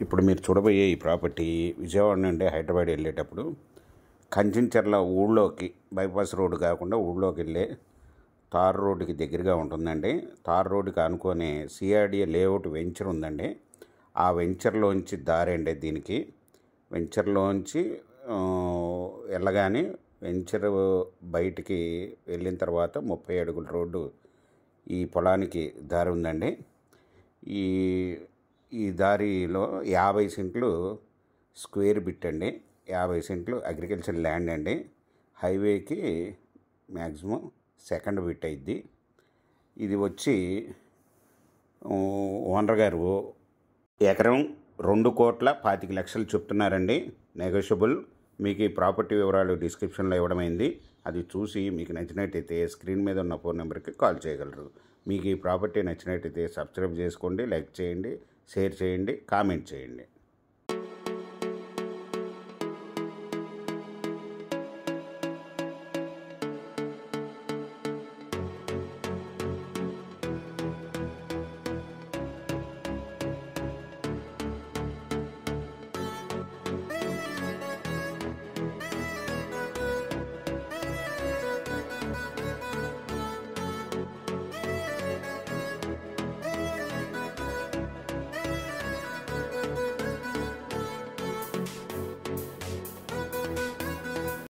ఇప్పుడు మీరు చూడబోయే ఈ ప్రాపర్టీ విజయవాడ నుండి హైదరాబాద్ వెళ్ళేటప్పుడు కంచెంచెర్ల ఊళ్ళోకి బైపాస్ రోడ్డు కాకుండా ఊళ్ళోకి వెళ్ళే తార్ రోడ్డుకి దగ్గరగా ఉంటుందండి. తార్ రోడ్డుకి ఆనుకొని సిఆర్డిఏ లేఅవుట్ వెంచర్ ఉందండి. ఆ వెంచర్లోంచి దారి అండి దీనికి. వెంచర్లోంచి వెళ్ళగానే వెంచర్ బయటికి వెళ్ళిన తర్వాత 30 అడుగుల రోడ్డు ఈ పొలానికి దారి ఉందండి. ఈ ఈ దారిలో 50 సెంట్లు స్క్వేర్ బిట్ అండి. 50 సెంట్లు అగ్రికల్చర్ ల్యాండ్ అండి. హైవేకి మ్యాక్సిమం సెకండ్ బిట్ అయింది. ఇది వచ్చి ఓనర్ గారు ఎకరం 2,25,00,000 చెప్తున్నారండి. నెగోషియబుల్. మీకు ఈ ప్రాపర్టీ వివరాలు డిస్క్రిప్షన్లో ఇవ్వడమైంది. అది చూసి మీకు నచ్చినట్టయితే స్క్రీన్ మీద ఉన్న ఫోన్ నెంబర్కి కాల్ చేయగలరు. మీకు ఈ ప్రాపర్టీ నచ్చినట్టయితే సబ్స్క్రైబ్ చేసుకోండి, లైక్ చేయండి, షేర్ చేయండి, కామెంట్ చేయండి.